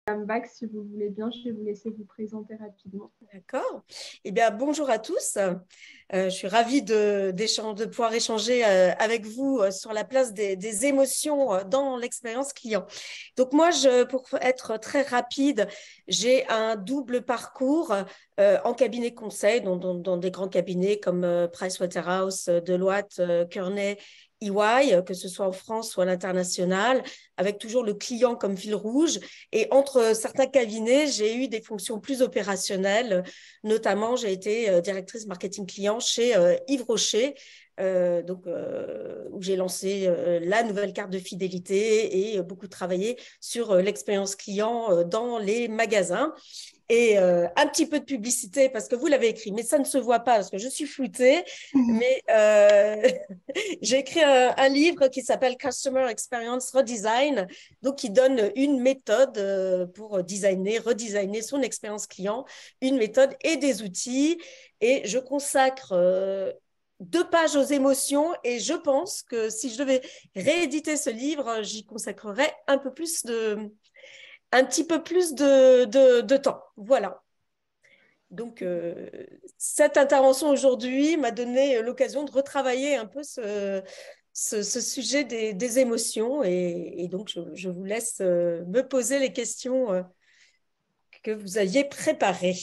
Madame Bach, si vous voulez bien, je vais vous laisser vous présenter rapidement. D'accord. Eh bien, bonjour à tous. Je suis ravie de pouvoir échanger avec vous sur la place des émotions dans l'expérience client. Donc moi, pour être très rapide, j'ai un double parcours en cabinet conseil, dans des grands cabinets comme Pricewaterhouse, Deloitte, Kearney, EY, que ce soit en France ou à l'international, avec toujours le client comme fil rouge. Et entre certains cabinets, j'ai eu des fonctions plus opérationnelles. Notamment, j'ai été directrice marketing client chez Yves Rocher, où j'ai lancé la nouvelle carte de fidélité et beaucoup travaillé sur l'expérience client dans les magasins. Et un petit peu de publicité parce que vous l'avez écrit, mais ça ne se voit pas parce que je suis floutée. Mais j'ai écrit un livre qui s'appelle Customer Experience Redesign, donc qui donne une méthode pour designer, redesigner son expérience client, une méthode et des outils. Et je consacre 2 pages aux émotions et je pense que si je devais rééditer ce livre, j'y consacrerais un petit peu plus de temps. Voilà. Donc, cette intervention aujourd'hui m'a donné l'occasion de retravailler un peu ce sujet des émotions et donc je vous laisse me poser les questions que vous aviez préparées.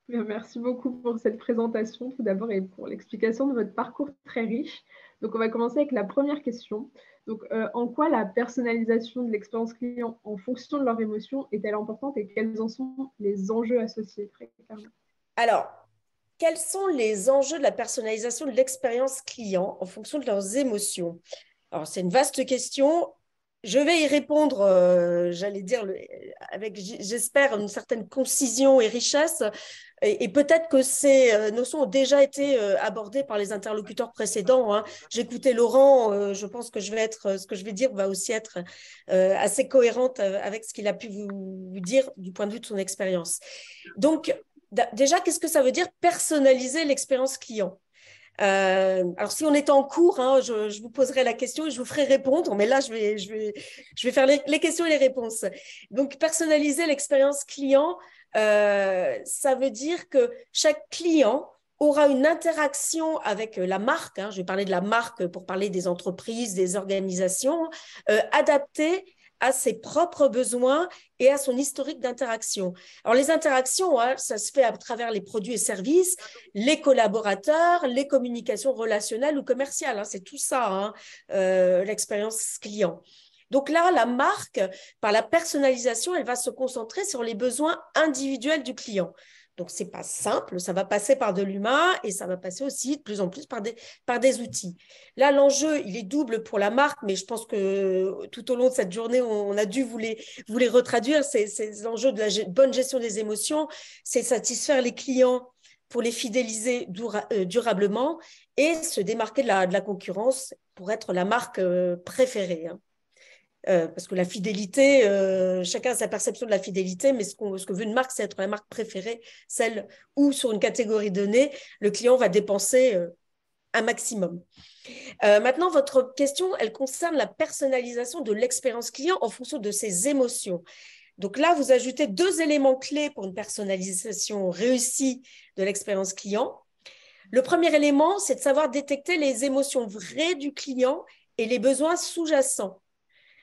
Bien, merci beaucoup pour cette présentation, tout d'abord, et pour l'explication de votre parcours très riche. Donc, on va commencer avec la première question. Donc, en quoi la personnalisation de l'expérience client en fonction de leurs émotions est-elle importante et quels en sont les enjeux associés, très clairement? Alors, quels sont les enjeux de la personnalisation de l'expérience client en fonction de leurs émotions? Alors, c'est une vaste question. Je vais y répondre, j'allais dire, avec, j'espère, une certaine concision et richesse. Et peut-être que ces notions ont déjà été abordées par les interlocuteurs précédents, hein. J'écoutais Laurent, je pense que ce que je vais dire va aussi être assez cohérente avec ce qu'il a pu vous dire du point de vue de son expérience. Donc, déjà, qu'est-ce que ça veut dire personnaliser l'expérience client? Alors, si on est en cours, hein, je vous poserai la question et je vous ferai répondre, mais là, je vais faire les questions et les réponses. Donc, personnaliser l'expérience client, ça veut dire que chaque client aura une interaction avec la marque, hein, je vais parler de la marque pour parler des entreprises, des organisations, adaptée à ses propres besoins et à son historique d'interaction. Alors, les interactions, hein, ça se fait à travers les produits et services, les collaborateurs, les communications relationnelles ou commerciales, hein, c'est tout ça, hein, l'expérience client. Donc là, la marque, par la personnalisation, elle va se concentrer sur les besoins individuels du client. Donc, ce n'est pas simple, ça va passer par de l'humain et ça va passer aussi de plus en plus par des outils. Là, l'enjeu, il est double pour la marque, mais je pense que tout au long de cette journée, on a dû vous les retraduire. C'est l'enjeu de la bonne gestion des émotions, c'est satisfaire les clients pour les fidéliser durablement et se démarquer de la concurrence pour être la marque préférée, hein. Parce que la fidélité, chacun a sa perception de la fidélité, mais ce que veut une marque, c'est être la marque préférée, celle où, sur une catégorie donnée, le client va dépenser un maximum. Maintenant, votre question, elle concerne la personnalisation de l'expérience client en fonction de ses émotions. Donc là, vous ajoutez 2 éléments clés pour une personnalisation réussie de l'expérience client. Le premier élément, c'est de savoir détecter les émotions vraies du client et les besoins sous-jacents.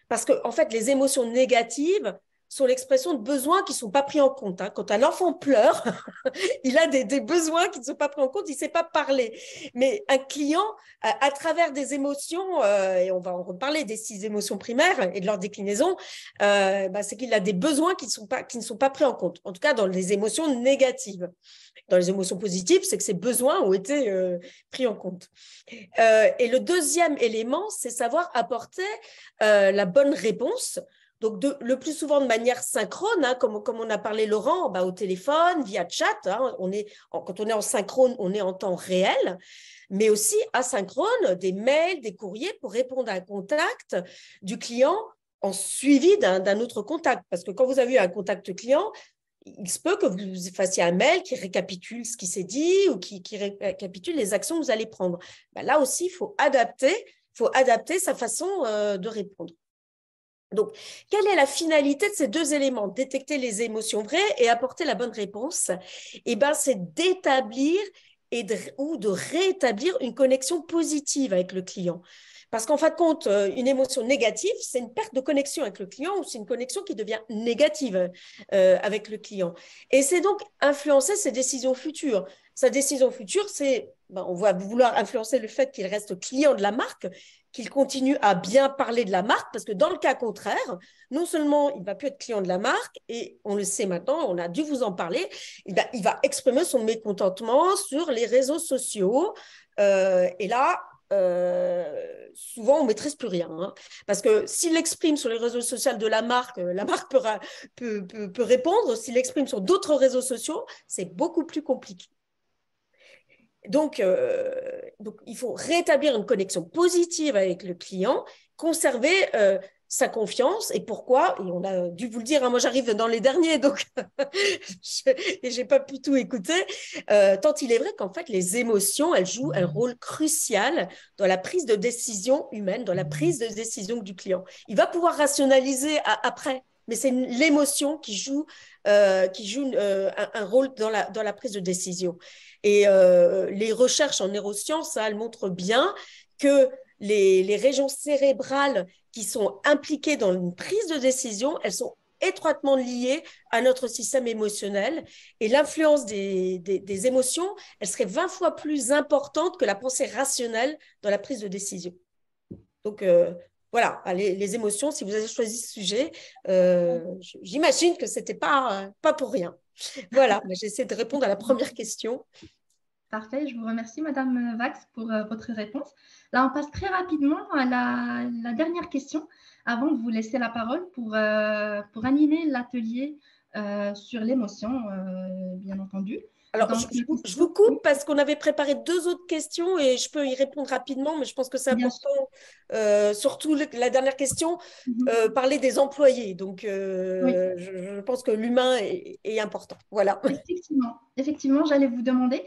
Parce que, en fait, les émotions négatives sont l'expression de besoins qui ne sont pas pris en compte, hein. Quand un enfant pleure, il a des besoins qui ne sont pas pris en compte, il ne sait pas parler. Mais un client, à travers des émotions, et on va en reparler des 6 émotions primaires et de leur déclinaison, c'est qu'il a des besoins qui ne sont pas pris en compte, en tout cas dans les émotions négatives. Dans les émotions positives, c'est que ces besoins ont été pris en compte. Et le deuxième élément, c'est savoir apporter la bonne réponse. Donc, le plus souvent de manière synchrone, hein, comme on a parlé, Laurent, au téléphone, via chat. Hein, quand on est en synchrone, on est en temps réel, mais aussi asynchrone, des mails, des courriers pour répondre à un contact du client en suivi d'un autre contact. Parce que quand vous avez un contact client, il se peut que vous fassiez un mail qui récapitule ce qui s'est dit ou qui récapitule les actions que vous allez prendre. Là aussi, il faut adapter sa façon de répondre. Donc, quelle est la finalité de ces deux éléments? Détecter les émotions vraies et apporter la bonne réponse. Eh bien, c'est d'établir ou de rétablir une connexion positive avec le client. Parce qu'en fin de compte, une émotion négative, c'est une perte de connexion avec le client ou c'est une connexion qui devient négative avec le client. Et c'est donc influencer ses décisions futures. Sa décision future, c'est, on va vouloir influencer le fait qu'il reste client de la marque, qu'il continue à bien parler de la marque, parce que dans le cas contraire, non seulement il ne va plus être client de la marque, et on le sait maintenant, on a dû vous en parler, il va exprimer son mécontentement sur les réseaux sociaux. Et là, souvent on ne maîtrise plus rien. Hein, parce que s'il exprime sur les réseaux sociaux de la marque peut répondre. S'il exprime sur d'autres réseaux sociaux, c'est beaucoup plus compliqué. Donc, il faut rétablir une connexion positive avec le client, conserver sa confiance. Et pourquoi? Et on a dû vous le dire, hein, moi j'arrive dans les derniers, donc et j'ai pas pu tout écouter. Tant il est vrai qu'en fait, les émotions, elles jouent un rôle crucial dans la prise de décision humaine, dans la prise de décision du client. Il va pouvoir rationaliser après, mais c'est l'émotion qui joue un rôle dans la prise de décision. Et les recherches en neurosciences, ça, elles montrent bien que les régions cérébrales qui sont impliquées dans une prise de décision, elles sont étroitement liées à notre système émotionnel. Et l'influence des émotions, elle serait 20 fois plus importante que la pensée rationnelle dans la prise de décision. Donc, voilà, les émotions, si vous avez choisi ce sujet, j'imagine que ce n'était pas pour rien. Voilà, j'essaie de répondre à la première question. Parfait, je vous remercie Madame Vax pour votre réponse. Là, on passe très rapidement à la dernière question avant de vous laisser la parole pour animer l'atelier sur l'émotion, bien entendu. Alors, donc, je vous coupe parce qu'on avait préparé 2 autres questions et je peux y répondre rapidement, mais je pense que c'est important, surtout la dernière question, parler des employés. Donc, je pense que l'humain est important. Voilà. Effectivement, j'allais vous demander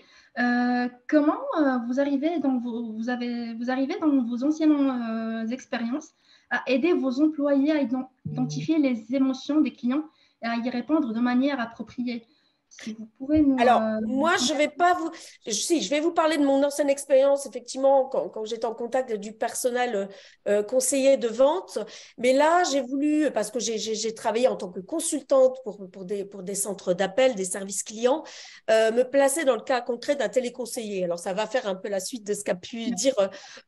comment vous arrivez dans vos anciennes expériences à aider vos employés à identifier les émotions des clients et à y répondre de manière appropriée. Si vous pouvez nous… Alors, moi, je vais pas vous… Si, je vais vous parler de mon ancienne expérience, effectivement, quand j'étais en contact du personnel conseiller de vente. Mais là, j'ai voulu, parce que j'ai travaillé en tant que consultante pour des centres d'appel, des services clients, me placer dans le cas concret d'un téléconseiller. Alors, ça va faire un peu la suite de ce qu'a pu dire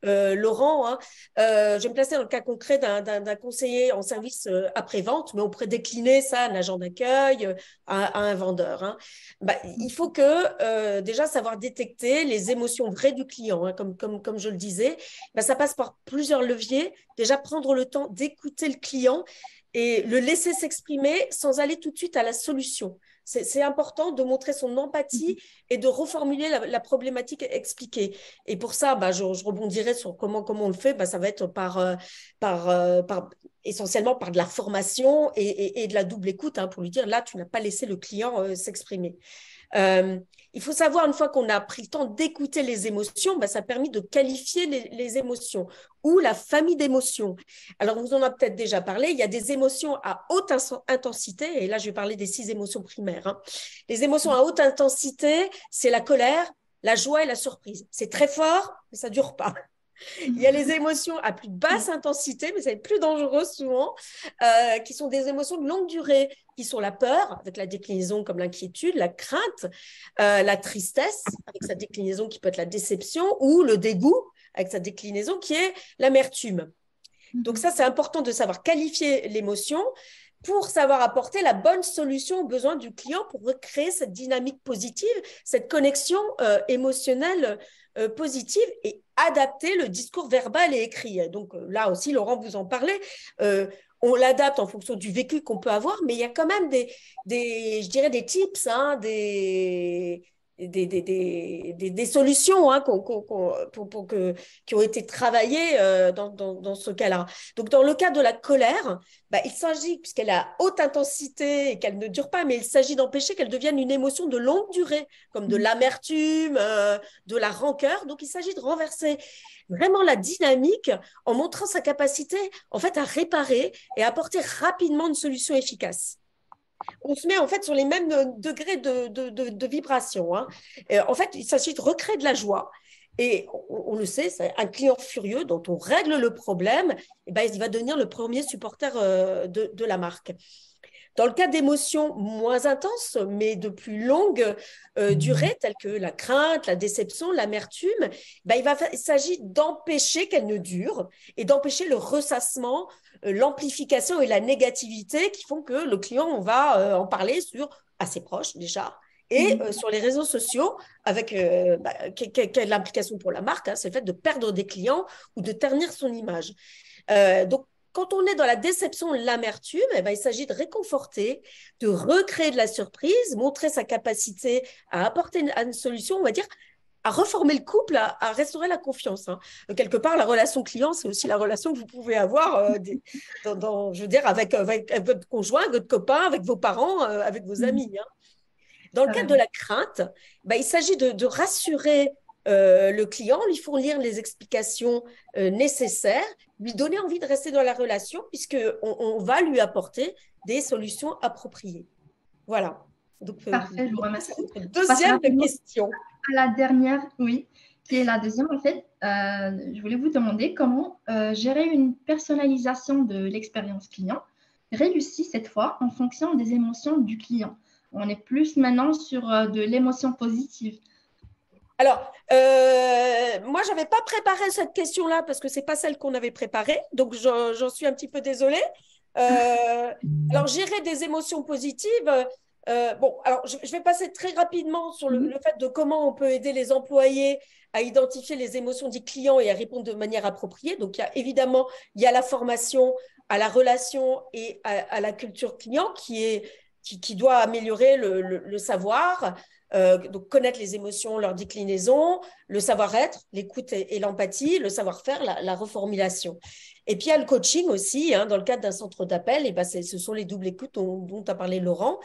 Laurent. Hein. Je vais me placer dans le cas concret d'un conseiller en service après-vente, mais on pourrait décliner ça à un agent d'accueil, à un vendeur. Hein. Il faut que déjà savoir détecter les émotions vraies du client, hein, comme je le disais. Ça passe par plusieurs leviers. Déjà, prendre le temps d'écouter le client et le laisser s'exprimer sans aller tout de suite à la solution. C'est important de montrer son empathie et de reformuler la problématique expliquée. Et pour ça, je rebondirai sur comment on le fait. Ça va être essentiellement par de la formation et de la double écoute, hein, pour lui dire, là, tu n'as pas laissé le client s'exprimer. Il faut savoir, une fois qu'on a pris le temps d'écouter les émotions, ça a permis de qualifier les émotions ou la famille d'émotions. Alors, vous en avez peut-être déjà parlé, il y a des émotions à haute intensité, et là, je vais parler des 6 émotions primaires. Hein. Les émotions à haute intensité, c'est la colère, la joie et la surprise. C'est très fort, mais ça ne dure pas. Il y a les émotions à plus basse intensité, mais c'est plus dangereux souvent, qui sont des émotions de longue durée, qui sont la peur, avec la déclinaison comme l'inquiétude, la crainte, la tristesse, avec sa déclinaison qui peut être la déception, ou le dégoût, avec sa déclinaison qui est l'amertume. Donc ça, c'est important de savoir qualifier l'émotion pour savoir apporter la bonne solution aux besoins du client pour recréer cette dynamique positive, cette connexion émotionnelle positive et adapter le discours verbal et écrit. Donc là aussi, Laurent vous en parlait, on l'adapte en fonction du vécu qu'on peut avoir, mais il y a quand même des tips, hein, des des solutions hein, qui ont été travaillées dans ce cas-là. Donc, dans le cas de la colère, il s'agit, puisqu'elle est à haute intensité et qu'elle ne dure pas, mais il s'agit d'empêcher qu'elle devienne une émotion de longue durée, comme de l'amertume, de la rancœur. Donc, il s'agit de renverser vraiment la dynamique en montrant sa capacité en fait à réparer et à apporter rapidement une solution efficace. On se met en fait sur les mêmes degrés de vibration. Hein. En fait, il s'agit de recréer de la joie. Et on le sait, c'est un client furieux dont on règle le problème, il va devenir le premier supporter de la marque. Dans le cas d'émotions moins intenses, mais de plus longue durée, telles que la crainte, la déception, l'amertume, il s'agit d'empêcher qu'elles ne durent et d'empêcher le ressassement, l'amplification et la négativité qui font que le client, on va en parler à ses proches déjà, et sur les réseaux sociaux, avec quelle l'implication pour la marque, hein, c'est le fait de perdre des clients ou de ternir son image. Donc, quand on est dans la déception, l'amertume, il s'agit de réconforter, de recréer de la surprise, montrer sa capacité à apporter une solution, on va dire, à reformer le couple, à restaurer la confiance. Hein. Quelque part, la relation client, c'est aussi la relation que vous pouvez avoir je veux dire, avec votre conjoint, avec votre copain, avec vos parents, avec vos amis. Hein. Dans le cadre de la crainte, il s'agit de rassurer le client, lui fournir les explications nécessaires, lui donner envie de rester dans la relation puisqu'on va lui apporter des solutions appropriées. Voilà. Donc, parfait, je vous remercie. Deuxième question. À la dernière, oui, qui est la deuxième en fait. Je voulais vous demander comment gérer une personnalisation de l'expérience client réussie cette fois en fonction des émotions du client. On est plus maintenant sur de l'émotion positive. Alors, moi, je n'avais pas préparé cette question-là parce que ce n'est pas celle qu'on avait préparée. Donc, j'en suis un petit peu désolée. Alors, gérer des émotions positives. Alors, je vais passer très rapidement sur le fait de comment on peut aider les employés à identifier les émotions des clients et à répondre de manière appropriée. Donc, il y a la formation à la relation et à la culture client qui doit améliorer le savoir. Donc, connaître les émotions, leur déclinaison, le savoir-être, l'écoute et l'empathie, le savoir-faire, la reformulation. Et puis, il y a le coaching aussi, hein, dans le cadre d'un centre d'appel, ce sont les doubles écoutes dont a parlé Laurent.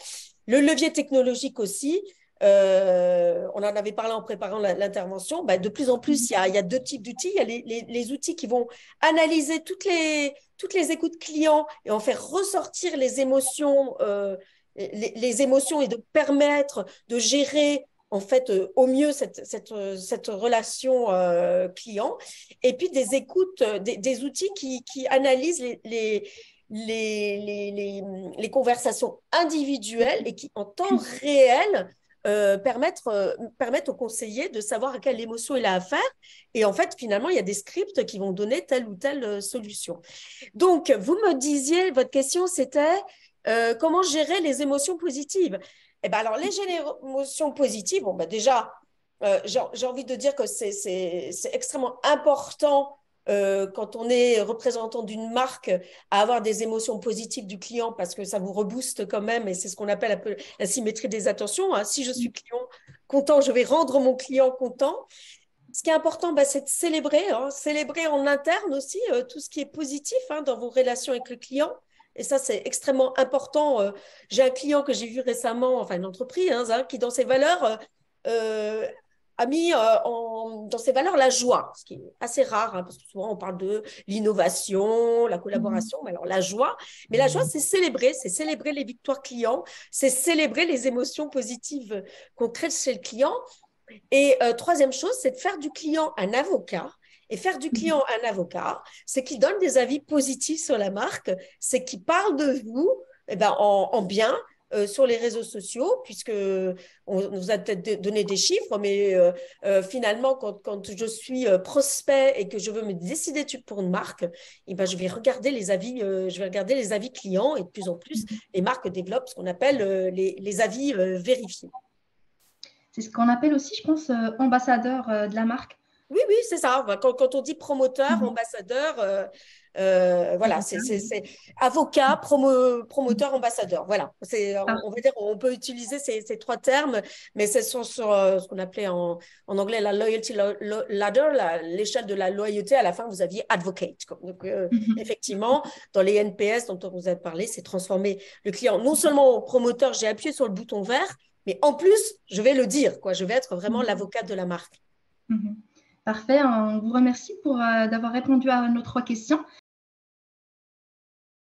Le levier technologique aussi, on en avait parlé en préparant l'intervention. De plus en plus, il y a deux types d'outils. Il y a les outils qui vont analyser toutes les écoutes clients et en faire ressortir les émotions les émotions et de permettre de gérer en fait au mieux cette relation client. Et puis des écoutes, des outils qui analysent les conversations individuelles et qui en temps réel permettent au conseiller de savoir à quelle émotion il a affaire. Et en fait, finalement, il y a des scripts qui vont donner telle ou telle solution. Donc, vous me disiez, votre question, c'était comment gérer les émotions positives? Alors, les émotions positives, déjà, j'ai envie de dire que c'est extrêmement important quand on est représentant d'une marque à avoir des émotions positives du client parce que ça vous rebooste quand même et c'est ce qu'on appelle un peu la symétrie des attentions. Hein. Si je suis client content, je vais rendre mon client content. Ce qui est important, c'est de célébrer en interne aussi tout ce qui est positif dans vos relations avec le client. Et ça, c'est extrêmement important. J'ai un client que j'ai vu récemment, une entreprise, qui dans ses valeurs a mis dans ses valeurs la joie, ce qui est assez rare, parce que souvent on parle de l'innovation, la collaboration, mais alors la joie. Mais la joie, c'est célébrer les victoires clients, c'est célébrer les émotions positives qu'on crée chez le client. Et troisième chose, c'est de faire du client un avocat. Et faire du client un avocat, c'est qu'il donne des avis positifs sur la marque, c'est qu'il parle de vous en bien sur les réseaux sociaux, puisque on vous a peut-être donné des chiffres, mais finalement, quand je suis prospect et que je veux me décider pour une marque, je vais regarder les avis clients et de plus en plus, les marques développent ce qu'on appelle les avis vérifiés. C'est ce qu'on appelle aussi, je pense, ambassadeur de la marque. Oui, oui, c'est ça. Quand on dit promoteur, ambassadeur, voilà, c'est avocat, promoteur, ambassadeur. Voilà, on va dire, on peut utiliser ces trois termes, mais ce sont sur ce qu'on appelait en anglais la loyalty ladder, l'échelle de la loyauté. À la fin, vous aviez advocate. Donc, effectivement, dans les NPS dont on vous a parlé, c'est transformer le client non seulement en promoteur, j'ai appuyé sur le bouton vert, mais en plus, je vais le dire, quoi. Je vais être vraiment l'avocat de la marque. Parfait, on vous remercie d'avoir répondu à nos trois questions.